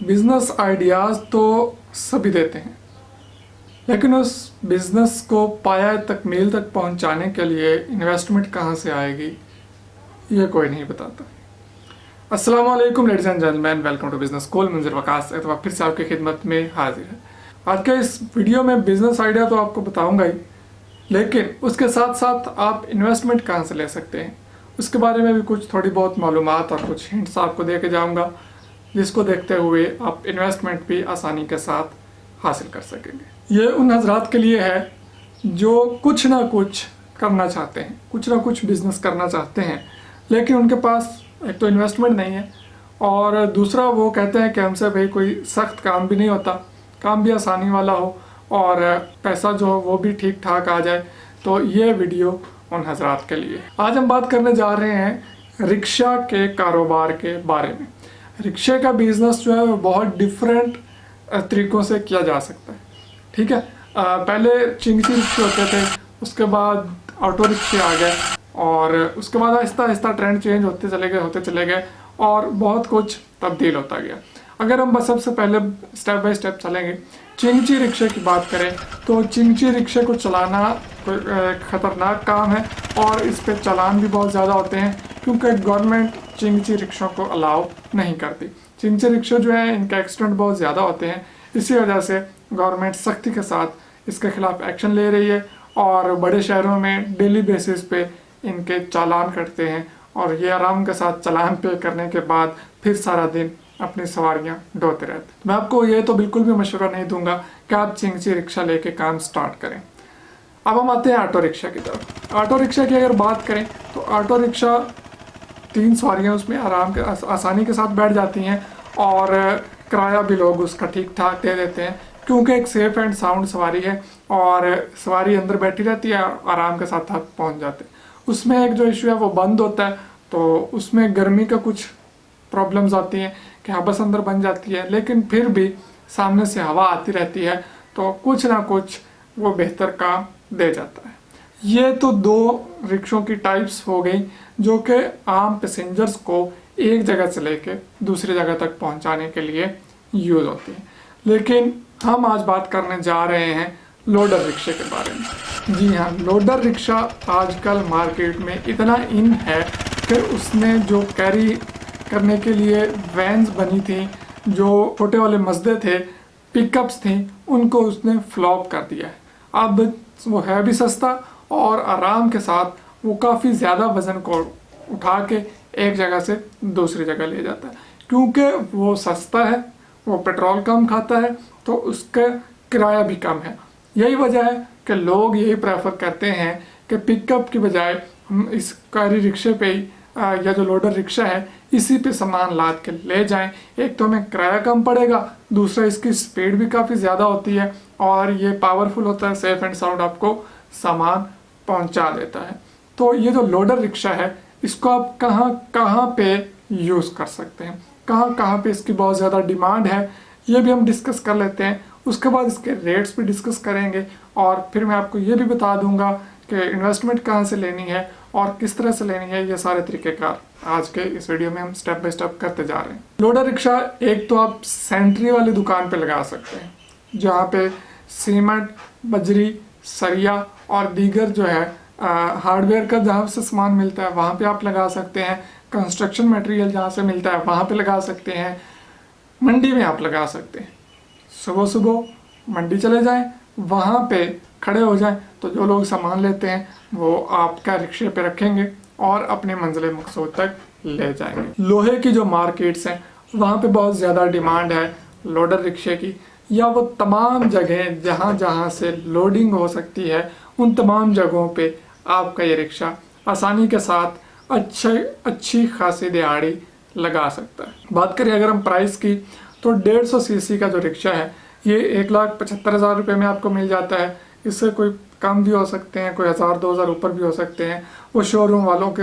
Business ideas तो सभी देते हैं, लेकिन उस बिजनेस को पाया तक मील तक पहुंचाने के लिए इन्वेस्टमेंट कहां से आएगी ये कोई नहीं बताता। अस्सलाम वालेकुम ladies and gentleman, welcome to business school. Manzar Waqas एक बार फिर से आपकी खिदमत में हाजिर है। आज के इस वीडियो में बिजनेस आइडिया तो आपको बताऊंगा ही, लेकिन उसके साथ साथ आप इन्वेस्टमेंट कहां से ले सकते हैं उसके बारे में भी कुछ थोड़ी बहुत मालूमात और कुछ हिंट्स आपको दे के जाऊँगा, जिसको देखते हुए आप इन्वेस्टमेंट भी आसानी के साथ हासिल कर सकेंगे। ये उन हजरात के लिए है जो कुछ ना कुछ करना चाहते हैं, कुछ ना कुछ बिजनेस करना चाहते हैं, लेकिन उनके पास एक तो इन्वेस्टमेंट नहीं है और दूसरा वो कहते हैं कि हमसे भाई कोई सख्त काम भी नहीं होता, काम भी आसानी वाला हो और पैसा जो हो वो भी ठीक ठाक आ जाए। तो ये वीडियो उन हजरात के लिए। आज हम बात करने जा रहे हैं रिक्शा के कारोबार के बारे में। रिक्शे का बिजनेस जो है वो बहुत डिफरेंट तरीक़ों से किया जा सकता है। ठीक है, पहले चिंगची रिक्शे होते थे, उसके बाद ऑटो रिक्शे आ गए और उसके बाद आहिस्ता आहिस्ता ट्रेंड चेंज होते चले गए और बहुत कुछ तब्दील होता गया। अगर हम बस सबसे पहले स्टेप बाय स्टेप चलेंगे, चिंगची रिक्शे की बात करें तो चिंगची रिक्शे को चलाना कोई ख़तरनाक काम है और इस पे चालान भी बहुत ज़्यादा होते हैं, क्योंकि गवर्नमेंट चिंगची रिक्शों को अलाउ नहीं करती। चिंगची रिक्शे जो है इनके एक्सीडेंट बहुत ज़्यादा होते हैं, इसी वजह से गवर्नमेंट सख्ती के साथ इसके खिलाफ एक्शन ले रही है और बड़े शहरों में डेली बेसिस पे इनके चालान कटते हैं और ये आराम के साथ चालान पे करने के बाद फिर सारा दिन अपनी सवारियां ढोते रहते। मैं आपको ये तो बिल्कुल भी मशवरा नहीं दूंगा कि आप चिंगची रिक्शा लेके काम स्टार्ट करें। अब हम आते हैं ऑटो रिक्शा की तरफ। ऑटो रिक्शा की अगर बात करें तो ऑटो रिक्शा 3 सवारियां उसमें आराम के आसानी के साथ बैठ जाती हैं और किराया भी लोग उसका ठीक ठाक दे देते हैं, क्योंकि एक सेफ एंड साउंड सवारी है और सवारी अंदर बैठी रहती है, आराम के साथ आप पहुंच जाते हैं। उसमें एक जो इशू है वो बंद होता है, तो उसमें गर्मी का कुछ प्रॉब्लम्स आती हैं कि हबस अंदर बन जाती है, लेकिन फिर भी सामने से हवा आती रहती है तो कुछ ना कुछ वो बेहतर काम दे जाता है। ये तो 2 रिक्शों की टाइप्स हो गई जो कि आम पैसेंजर्स को एक जगह से लेके दूसरी जगह तक पहुंचाने के लिए यूज़ होती है। लेकिन हम आज बात करने जा रहे हैं लोडर रिक्शे के बारे में। जी हाँ, लोडर रिक्शा आजकल मार्केट में इतना इन है कि उसने जो कैरी करने के लिए वैन्स बनी थी, जो छोटे वाले मजदे थे, पिकअप्स थी, उनको उसने फ्लॉप कर दिया है। अब वो है भी सस्ता और आराम के साथ वो काफ़ी ज़्यादा वज़न को उठा के एक जगह से दूसरी जगह ले जाता है, क्योंकि वो सस्ता है, वो पेट्रोल कम खाता है, तो उसका किराया भी कम है। यही वजह है कि लोग यही प्रेफर करते हैं कि पिकअप की बजाय हम इस कारी रिक्शे पे ही या जो लोडर रिक्शा है इसी पे सामान लाद के ले जाएं। एक तो हमें किराया कम पड़ेगा, दूसरा इसकी स्पीड भी काफ़ी ज़्यादा होती है और ये पावरफुल होता है, सेफ एंड साउंड आपको सामान पहुंचा देता है। तो ये जो लोडर रिक्शा है इसको आप कहाँ कहाँ पे यूज़ कर सकते हैं, कहाँ कहाँ पे इसकी बहुत ज़्यादा डिमांड है, ये भी हम डिस्कस कर लेते हैं। उसके बाद इसके रेट्स भी डिस्कस करेंगे और फिर मैं आपको ये भी बता दूंगा कि इन्वेस्टमेंट कहाँ से लेनी है और किस तरह से लेनी है। ये सारे तरीक़ेकार आज के इस वीडियो में हम स्टेप बाय स्टेप करते जा रहे हैं। लोडर रिक्शा एक तो आप सेंट्री वाली दुकान पे लगा सकते हैं, जहाँ पे सीमेंट, बजरी, सरिया और दीगर जो है हार्डवेयर का जहाँ से सामान मिलता है वहाँ पे आप लगा सकते हैं। कंस्ट्रक्शन मटेरियल जहाँ से मिलता है वहाँ पे लगा सकते हैं। मंडी में आप लगा सकते हैं। सुबह सुबह मंडी चले जाएं, वहाँ पे खड़े हो जाएं, तो जो लोग सामान लेते हैं वो आपका रिक्शे पे रखेंगे और अपने मंजिल मकसूद तक ले जाएंगे। लोहे की जो मार्केट्स हैं वहाँ पे बहुत ज़्यादा डिमांड है लोडर रिक्शे की, या वो तमाम जगह जहाँ जहाँ से लोडिंग हो सकती है उन तमाम जगहों पे आपका ये रिक्शा आसानी के साथ अच्छी खासी दिहाड़ी लगा सकता है। बात करें अगर हम प्राइस की तो 150 सीसी का जो रिक्शा है ये 1,75,000 रुपये में आपको मिल जाता है। इससे कोई कम भी हो सकते हैं, कोई 1,000-2,000 ऊपर भी हो सकते हैं। वो शोरूम वालों के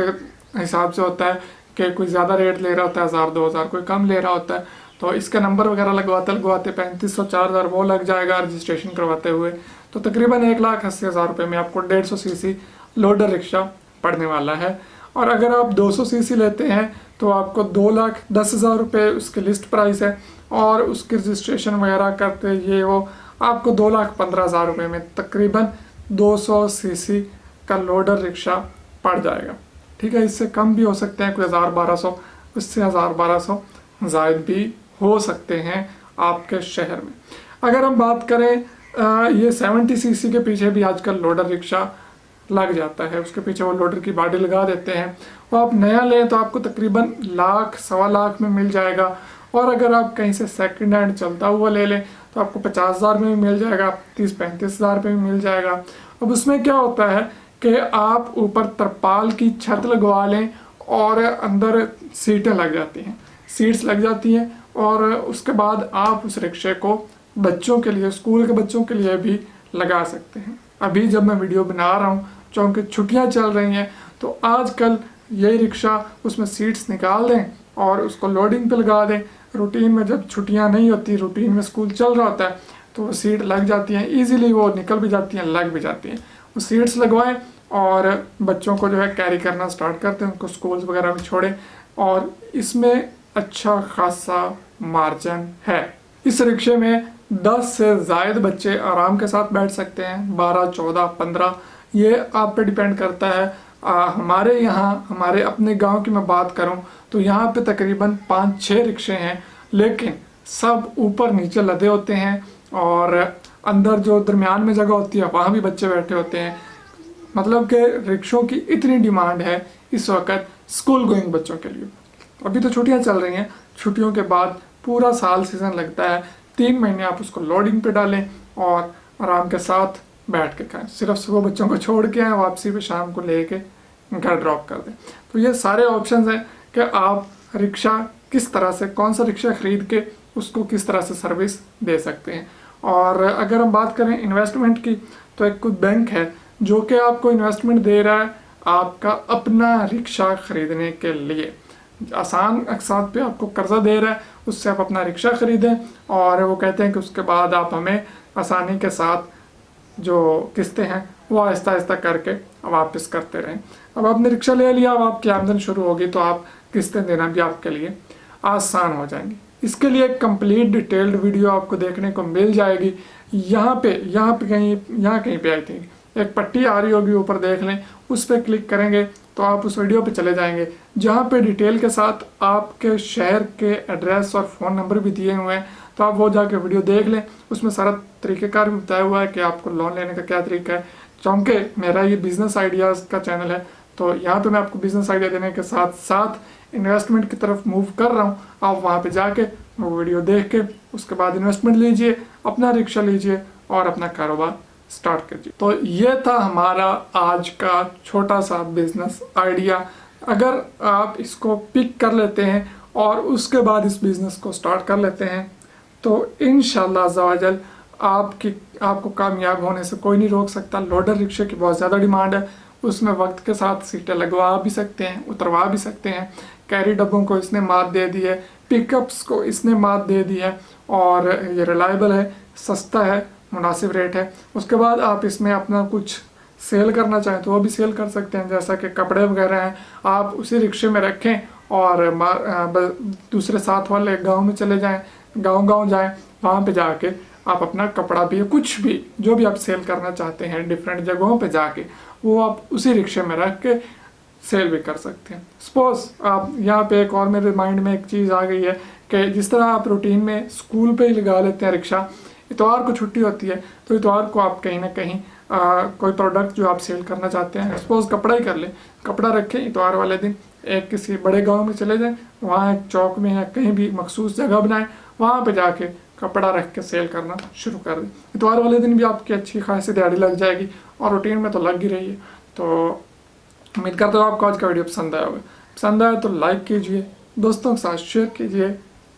हिसाब से होता है कि कोई ज़्यादा रेट ले रहा होता है 1,000-2,000, कोई कम ले रहा होता है, तो इसका नंबर वगैरह लगवाते 3,500-4,000 वो लग जाएगा रजिस्ट्रेशन करवाते हुए। तो तकरीबन 1,80,000 रुपये में आपको 150 सीसी लोडर रिक्शा पड़ने वाला है। और अगर आप 200 सीसी लेते हैं तो आपको 2,10,000 रुपये उसकी लिस्ट प्राइस है, और उसकी रजिस्ट्रेशन वगैरह करते ये वो आपको 2,15,000 रुपये में तकरीबन 200 सीसी का लोडर रिक्शा पड़ जाएगा। ठीक है, इससे कम भी हो सकते हैं, कोई 1,000-1,200, उससे 1,000-1,200 जायद भी हो सकते हैं आपके शहर में। अगर हम बात करें ये 70 सीसी के पीछे भी आजकल लोडर रिक्शा लग जाता है, उसके पीछे वो लोडर की बॉडी लगा देते हैं। वो आप नया लें तो आपको तकरीबन 1,00,000 सवा लाख में मिल जाएगा, और अगर आप कहीं से सेकंड हैंड चलता हुआ ले लें तो आपको 50,000 में भी मिल जाएगा, 30-35,000 में भी मिल जाएगा। अब उसमें क्या होता है कि आप ऊपर तरपाल की छत लगवा लें और अंदर सीटें लग जाती हैं, सीट्स लग जाती हैं, और उसके बाद आप उस रिक्शे को बच्चों के लिए, स्कूल के बच्चों के लिए भी लगा सकते हैं। अभी जब मैं वीडियो बना रहा हूँ, चूँकि छुट्टियाँ चल रही हैं, तो आजकल यही रिक्शा उसमें सीट्स निकाल दें और उसको लोडिंग पे लगा दें। रूटीन में जब छुट्टियाँ नहीं होती, रूटीन में स्कूल चल रहा होता है, तो वो सीट लग जाती हैं, ईजिली वो निकल भी जाती हैं, लग भी जाती हैं। वो सीट्स लगवाएं और बच्चों को जो है कैरी करना स्टार्ट करते हैं, उनको स्कूल्स वगैरह में छोड़ें, और इसमें अच्छा खासा मार्जिन है। इस रिक्शे में 10 से ज़ायद बच्चे आराम के साथ बैठ सकते हैं, 12, 14, 15, ये आप पे डिपेंड करता है। हमारे यहाँ, हमारे अपने गांव की मैं बात करूं तो यहाँ पे तकरीबन 5-6 रिक्शे हैं, लेकिन सब ऊपर नीचे लदे होते हैं, और अंदर जो दरमियान में जगह होती है वहाँ भी बच्चे बैठे होते हैं। मतलब कि रिक्शों की इतनी डिमांड है इस वक्त स्कूल गोइंग बच्चों के लिए। अभी तो छुट्टियाँ चल रही हैं, छुट्टियों के बाद पूरा साल सीज़न लगता है, 3 महीने आप उसको लोडिंग पे डालें और आराम के साथ बैठ के खाएं। सिर्फ सुबह बच्चों को छोड़ के आएँ, वापसी पे शाम को लेके घर ड्रॉप कर दें। तो ये सारे ऑप्शंस हैं कि आप रिक्शा किस तरह से, कौन सा रिक्शा ख़रीद के उसको किस तरह से सर्विस दे सकते हैं। और अगर हम बात करें इन्वेस्टमेंट की, तो एक कुछ बैंक है जो कि आपको इन्वेस्टमेंट दे रहा है आपका अपना रिक्शा ख़रीदने के लिए। आसान अकसात पे आपको कर्जा दे रहा है, उससे आप अपना रिक्शा ख़रीदें, और वो कहते हैं कि उसके बाद आप हमें आसानी के साथ जो किस्तें हैं वो आहिस्ता आहिस्ता करके वापस करते रहें। अब आपने रिक्शा ले लिया, अब आपकी आमदन शुरू होगी तो आप किस्तें देना भी आपके लिए आसान हो जाएंगी। इसके लिए एक कंप्लीट डिटेल्ड वीडियो आपको देखने को मिल जाएगी। यहाँ कहीं पे आई थी एक पट्टी आ रही होगी, ऊपर देख लें, उस पर क्लिक करेंगे तो आप उस वीडियो पे चले जाएंगे, जहाँ पे डिटेल के साथ आपके शहर के एड्रेस और फ़ोन नंबर भी दिए हुए हैं। तो आप वो जाके वीडियो देख लें, उसमें सारा तरीक़ेकार भी बताया हुआ है कि आपको लोन लेने का क्या तरीका है। चूँकि मेरा ये बिज़नेस आइडियाज़ का चैनल है, तो यहाँ पे मैं आपको बिज़नेस आइडिया देने के साथ साथ इन्वेस्टमेंट की तरफ मूव कर रहा हूँ। आप वहाँ पे जाके वो वीडियो देख के उसके बाद इन्वेस्टमेंट लीजिए, अपना रिक्शा लीजिए और अपना कारोबार स्टार्ट कीजिए। तो ये था हमारा आज का छोटा सा बिजनेस आइडिया। अगर आप इसको पिक कर लेते हैं और उसके बाद इस बिज़नेस को स्टार्ट कर लेते हैं तो इंशाल्लाह अज़्ज़ावजल आपको कामयाब होने से कोई नहीं रोक सकता। लोडर रिक्शे की बहुत ज़्यादा डिमांड है, उसमें वक्त के साथ सीटें लगवा भी सकते हैं, उतरवा भी सकते हैं। कैरी डब्बों को इसने मात दे दी है, पिकअप्स को इसने मात दे दी है, और ये रिलायबल है, सस्ता है, मुनासिब रेट है। उसके बाद आप इसमें अपना कुछ सेल करना चाहें तो वो भी सेल कर सकते हैं, जैसा कि कपड़े वगैरह हैं, आप उसी रिक्शे में रखें और दूसरे साथ वाले गांव में चले जाएं, गांव जाएं, वहाँ पे जाके आप अपना कपड़ा भी, कुछ भी जो भी आप सेल करना चाहते हैं डिफरेंट जगहों पे जाके, वो आप उसी रिक्शे में रख के सेल भी कर सकते हैं। सपोज आप यहाँ पे एक और मेरे माइंड में एक चीज़ आ गई है कि जिस तरह आप रूटीन में स्कूल पे ही लगा लेते हैं रिक्शा, इतवार को छुट्टी होती है तो इतवार को आप कहीं ना कहीं कोई प्रोडक्ट जो आप सेल करना चाहते हैं, सपोज कपड़ा ही कर लें, कपड़ा रखें, इतवार वाले दिन एक किसी बड़े गांव में चले जाएं, वहाँ एक चौक में या कहीं भी मखसूस जगह बनाएं, वहाँ पे जाके कपड़ा रख के सेल करना शुरू कर दें। इतवार वाले दिन भी आपकी अच्छी खासी दिहाड़ी लग जाएगी और रूटीन में तो लग ही रही है। तो उम्मीद करता हूँ आपको आज का वीडियो पसंद आया होगा। पसंद आया तो लाइक कीजिए, दोस्तों के साथ शेयर कीजिए,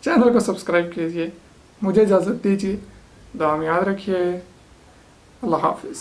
चैनल को सब्सक्राइब कीजिए। मुझे इजाज़त दीजिए, दुआ में याद रखिए। अल्लाह हाफिज़।